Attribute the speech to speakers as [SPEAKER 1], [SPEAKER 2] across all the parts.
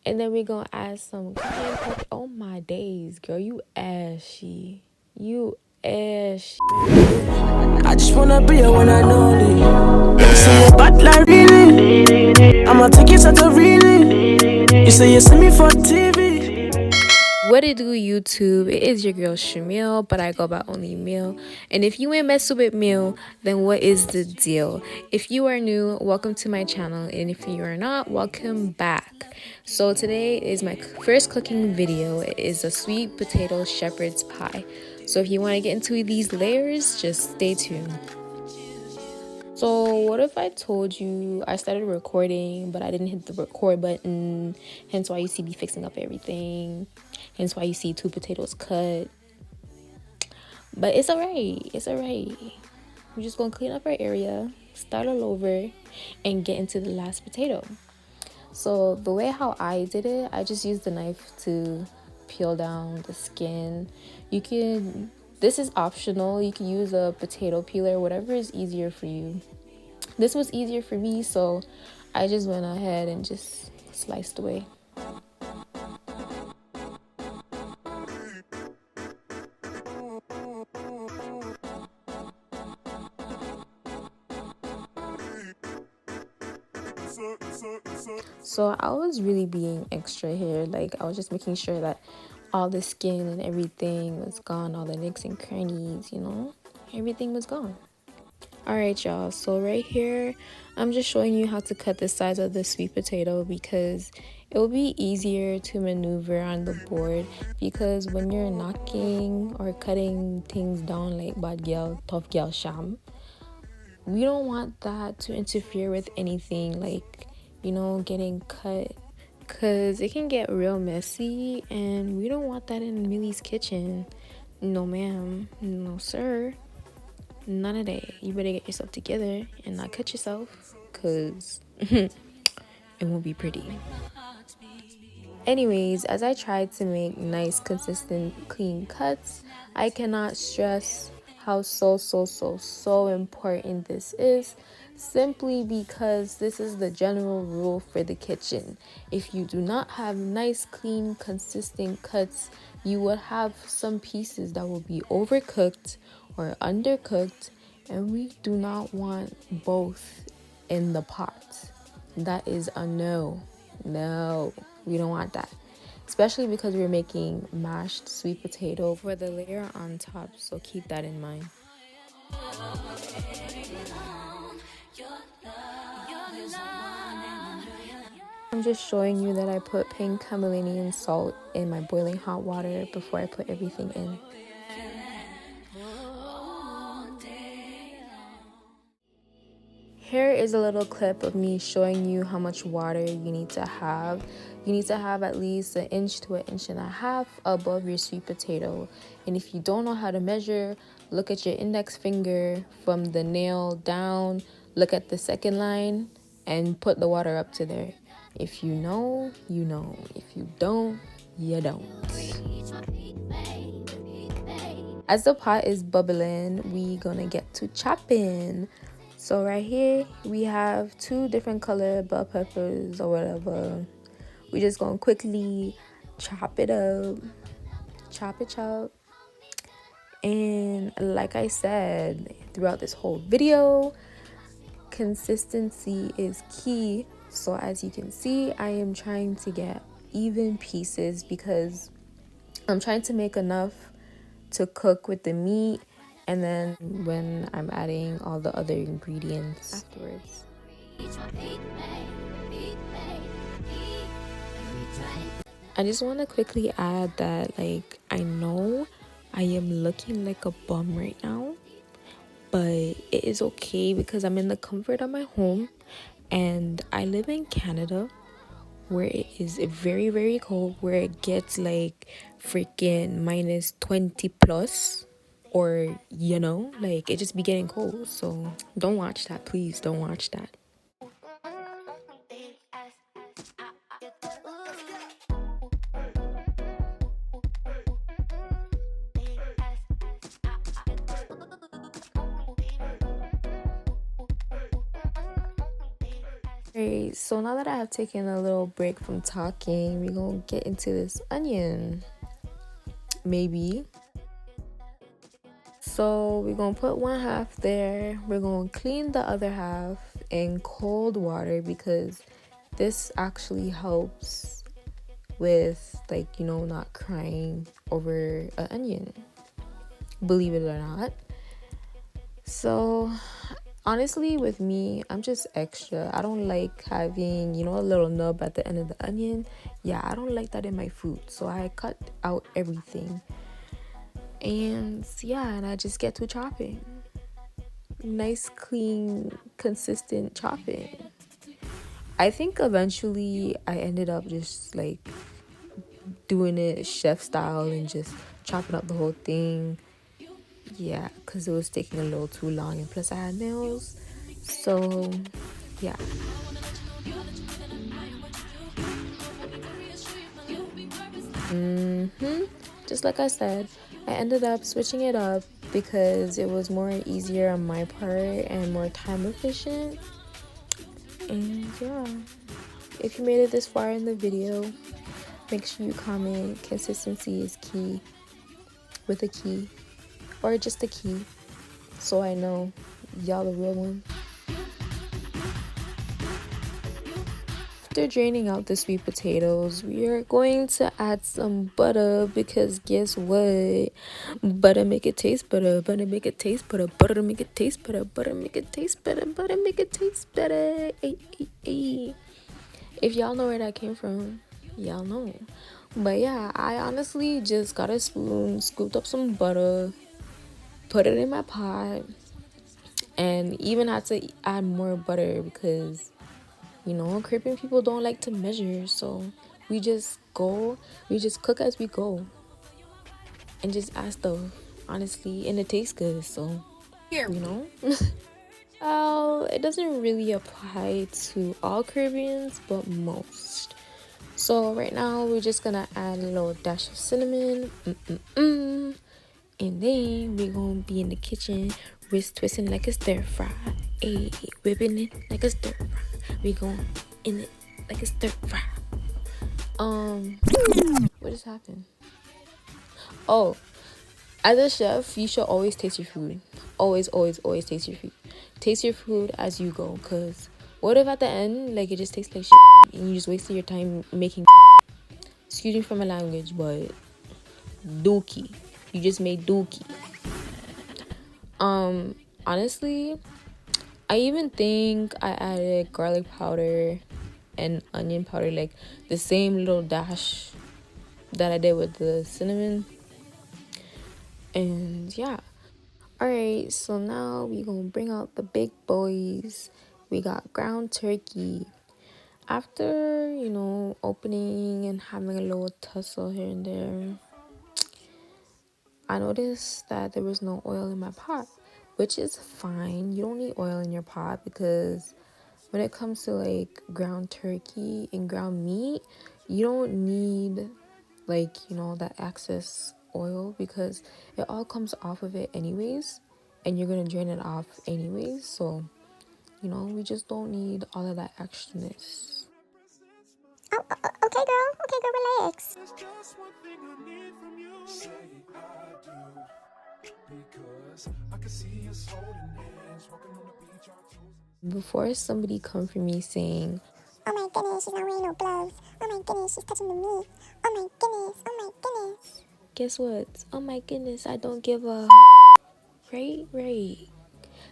[SPEAKER 1] And then we're gonna add some cayenne pepper. Oh my days, girl, you ashy. You ashy.
[SPEAKER 2] I just wanna be a one and only. You say you're bad like really. I'ma take it to really. You say you see me for TV.
[SPEAKER 1] What it do, YouTube? It is your girl Mielle, but I go by only Mielle. And if you ain't messing with Mielle, then what is the deal? If you are new, welcome to my channel, and if you are not, welcome back. So today is my first cooking video. It is a sweet potato shepherd's pie. So if you want to get into these layers, just stay tuned. So what if I told you I started recording, but I didn't hit the record button, hence why you see me fixing up everything, hence why you see 2 potatoes cut. But it's alright, it's alright. We're just gonna clean up our area, start all over, and get into the last potato. So the way how I did it, I just used the knife to peel down the skin. This is optional. You can use a potato peeler, whatever is easier for you. This was easier for me, so I just went ahead and just sliced away. So I was really being extra here. Like, I was just making sure that all the skin and everything was gone, all the nicks and crannies, you know, everything was gone. Alright, y'all, so right here I'm just showing you how to cut the size of the sweet potato because it will be easier to maneuver on the board, because when you're knocking or cutting things down like bad girl, tough girl sham, we don't want that to interfere with anything, like, you know, getting cut, because it can get real messy and we don't want that in Millie's kitchen. No ma'am, no sir, none of that. You better get yourself together and not cut yourself, because it won't be pretty. Anyways, as I tried to make nice, consistent, clean cuts, I cannot stress how so important this is, simply because this is the general rule for the kitchen. If you do not have nice, clean, consistent cuts, you will have some pieces that will be overcooked or undercooked, and we do not want both in the pot. That is a no. We don't want that, especially because we're making mashed sweet potato for the layer on top, so keep that in mind. I'm just showing you that I put pink Himalayan salt in my boiling hot water before I put everything in. Here is a little clip of me showing you how much water you need to have. You need to have at least 1 inch to 1.5 inches above your sweet potato. And if you don't know how to measure, look at your index finger from the nail down, look at the second line, and put the water up to there. If you know, you know. If you don't, you don't. As the pot is bubbling, we gonna get to chopping. So right here we have 2 different color bell peppers or whatever. We just gonna quickly chop it up, chop. And like I said throughout this whole video, consistency is key. So as you can see, I am trying to get even pieces because I'm trying to make enough to cook with the meat, and then when I'm adding all the other ingredients afterwards. I just want to quickly add that, like, I know I am looking like a bum right now, but it is okay because I'm in the comfort of my home, and I live in Canada where it is very, very cold, where it gets like freaking minus 20 plus, or, you know, like, it just be getting cold. So don't watch that, please don't watch that. Alright, so now that I have taken a little break from talking, we're gonna get into this onion. Maybe. So we're gonna put one half there. We're gonna clean the other half in cold water because this actually helps with, like, not crying over an onion, believe it or not. So honestly, with me, I'm just extra. I don't like having, a little nub at the end of the onion. Yeah, I don't like that in my food, so I cut out everything. And yeah, and I just get to chopping. Nice, clean, consistent chopping. I think eventually I ended up just like doing it chef style and just chopping up the whole thing. Yeah, because it was taking a little too long, and plus I had nails. So yeah. Just like I said, I ended up switching it up because it was more easier on my part and more time efficient. And yeah, if you made it this far in the video, make sure you comment. Consistency is key, with a key, or just a key, so I know y'all the real one. After draining out the sweet potatoes, we are going to add some butter because guess what? Butter make it taste better. Butter make it taste better. Butter make it taste better. Butter make it taste better. Butter make it taste better. Ay, ay, ay. If y'all know where that came from, y'all know. But yeah, I honestly just got a spoon, scooped up some butter, put it in my pot, and even had to add more butter because Caribbean people don't like to measure, so we just cook as we go and just add stuff, honestly, and it tastes good, so well, it doesn't really apply to all Caribbeans, but most. So right now we're just gonna add a little dash of cinnamon, and then we're gonna be in the kitchen, wrist twisting like a stir fry, ayy, whipping it like a stir fry. We going in it like a stir fry. What just happened? Oh, as a chef, you should always taste your food. Always, always, always taste your food. Taste your food as you go, cause what if at the end, like, it just tastes like shit and you just wasted your time making? Excuse me for my language, but dookie. You just made dookie. Honestly, I even think I added garlic powder and onion powder, like the same little dash that I did with the cinnamon. And yeah. Alright, so now we gonna bring out the big boys. We got ground turkey. After, opening and having a little tussle here and there, I noticed that there was no oil in my pot, which is fine. You don't need oil in your pot because when it comes to like ground turkey and ground meat, you don't need that excess oil because it all comes off of it anyways, and you're gonna drain it off anyways. So we just don't need all of that extraness.
[SPEAKER 3] Okay, girl. Okay, girl, relax.
[SPEAKER 1] Before somebody come for me saying,
[SPEAKER 3] oh my goodness, she's not wearing no gloves. Oh my goodness, she's touching the meat. Oh my goodness, oh my goodness.
[SPEAKER 1] guess what? Oh my goodness, I don't give a right.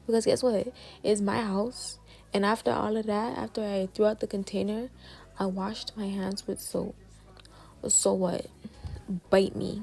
[SPEAKER 1] Because guess what? It's my house. And after all of that, after I threw out the container, I washed my hands with soap. So what? Bite me.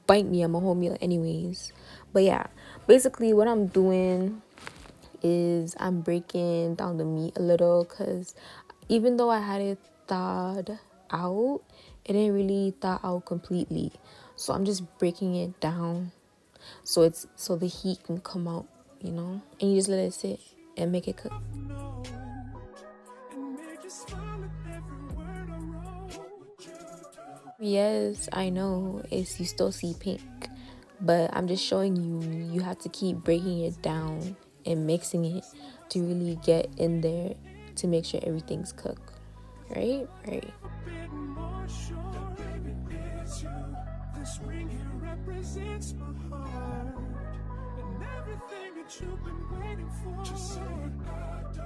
[SPEAKER 1] I'm a whole meal anyways. But yeah, basically what I'm doing is I'm breaking down the meat a little because even though I had it thawed out, it didn't really thaw out completely. So I'm just breaking it down so the heat can come out, and you just let it sit and make it cook. Yes, I know it's you still see pink, but I'm just showing you have to keep breaking it down and mixing it to really get in there to make sure everything's cooked. Right?
[SPEAKER 2] This ring here represents my heart and everything that you've been waiting for. Just say I do,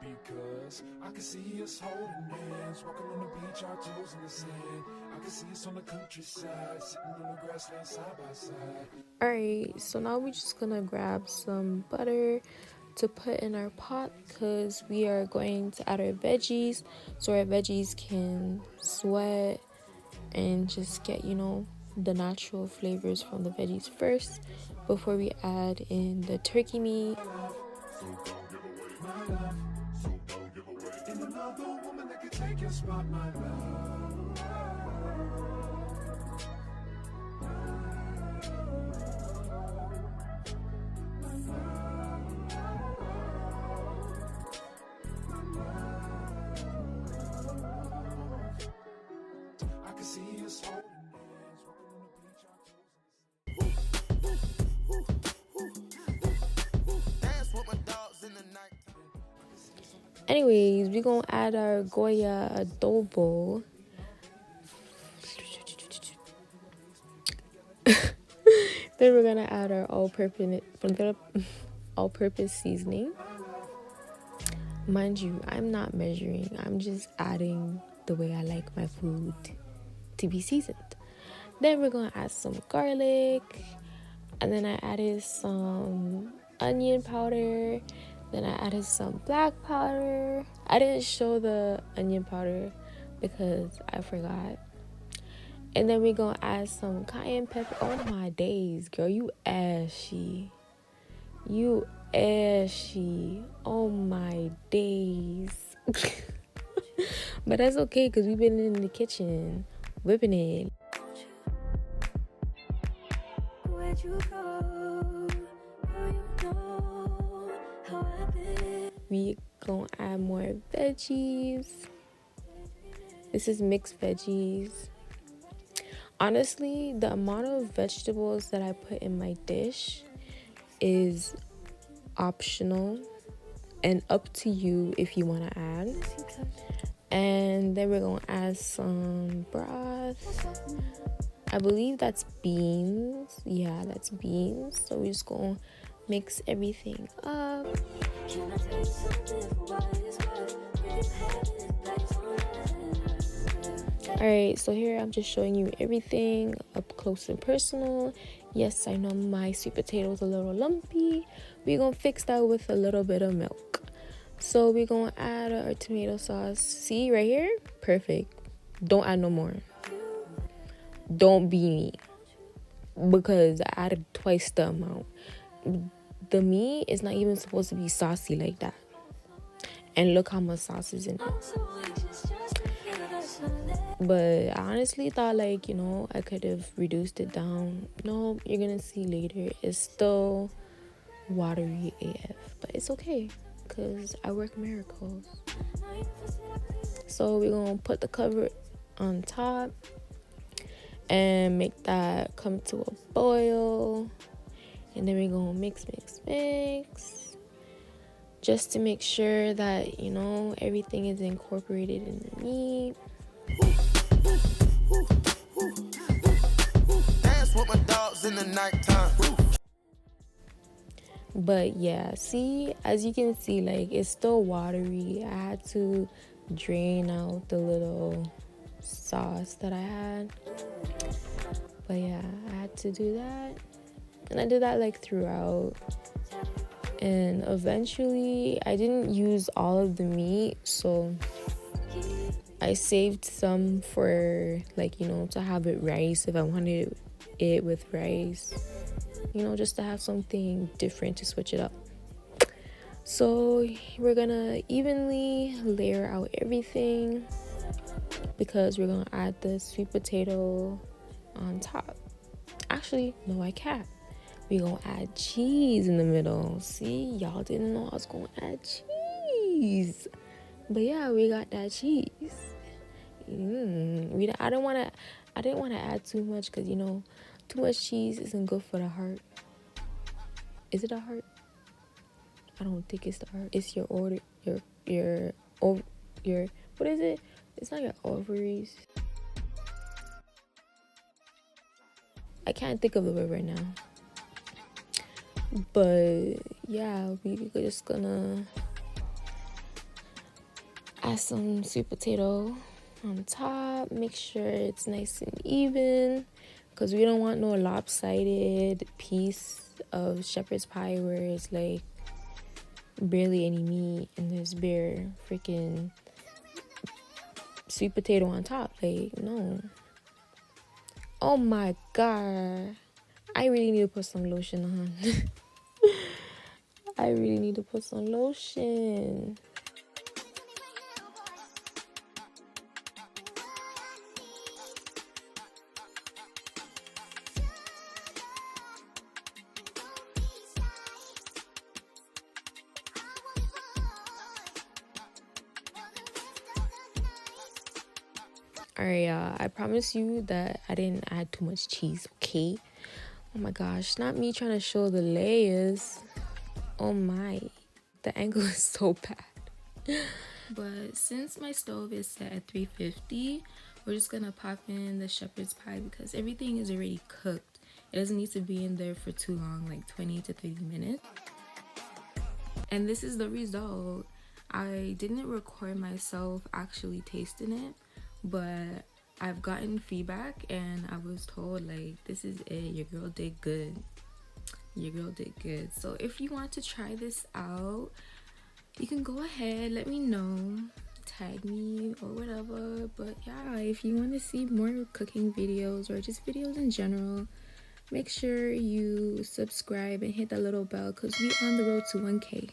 [SPEAKER 2] because I can see us holding hands, walking on the beach, our toes in the sand. I can see us on the countryside, sitting on the grassland side by side.
[SPEAKER 1] Alright, so now we're just gonna grab some butter to put in our pot because we are going to add our veggies so our veggies can sweat and just get, the natural flavors from the veggies first before we add in the turkey meat. Anyways, we're gonna add our Goya adobo. Then we're gonna add our all-purpose seasoning. Mind you, I'm not measuring. I'm just adding the way I like my food to be seasoned. Then we're gonna add some garlic, and then I added some onion powder. Then I added some black powder. I didn't show the onion powder because I forgot. And then we're gonna add some cayenne pepper. Oh my days, girl, you ashy. You ashy. Oh my days. But that's okay because we've been in the kitchen whipping it. Where'd you go? We gonna add more veggies. This is mixed veggies. Honestly, the amount of vegetables that I put in my dish is optional and up to you if you want to add. And then we're gonna add some broth. I believe that's beans. Yeah, that's beans. So we're just gonna mix everything up. Alright, so here I'm just showing you everything up close and personal. Yes, I know my sweet potato is a little lumpy. We're gonna fix that with a little bit of milk. So we're gonna add our tomato sauce. See right here? Perfect. Don't add no more. Don't be me, because I added twice the amount. The meat is not even supposed to be saucy like that. And look how much sauce is in it. But I honestly thought, I could have reduced it down. No, you're gonna see later. It's still watery AF. But it's okay, because I work miracles. So we're gonna put the cover on top and make that come to a boil. And then we're gonna mix. Just to make sure that, everything is incorporated in the meat. Dance with my dogs in the nighttime. But yeah, see, as you can see, it's still watery. I had to drain out the little sauce that I had. But yeah, I had to do that. And I did that throughout. And eventually I didn't use all of the meat, so I saved some for to have it rice if I wanted it with rice, just to have something different to switch it up. So we're gonna evenly layer out everything because we're gonna add the sweet potato on top. Actually, no, I can't. We're gonna add cheese in the middle. See, y'all didn't know I was gonna add cheese, but yeah, we got that cheese. I didn't want to add too much because too much cheese isn't good for the heart. Is it a heart? I don't think it's the art. It's your order, your what is it? It's not your ovaries. I can't think of the word right now. But yeah, we're just gonna add some sweet potato on top. Make sure it's nice and even, because we don't want no lopsided piece of shepherd's pie where it's like barely any meat and there's bare freaking sweet potato on top. Like, no. Oh my god, I really need to put some lotion on. I really need to put some lotion. Alright, y'all, I promise you that I didn't add too much cheese, okay? Oh my gosh, not me trying to show the layers. Oh my, the angle is so bad. But since my stove is set at 350, we're just gonna pop in the shepherd's pie because everything is already cooked. It doesn't need to be in there for too long, like 20 to 30 minutes. And this is the result. I didn't record myself actually tasting it, but I've gotten feedback and I was told like, this is it, your girl did good. Your girl did good. So if you want to try this out, you can go ahead, let me know, tag me or whatever. But yeah, if you want to see more cooking videos or just videos in general, make sure you subscribe and hit that little bell because we on the road to 1K.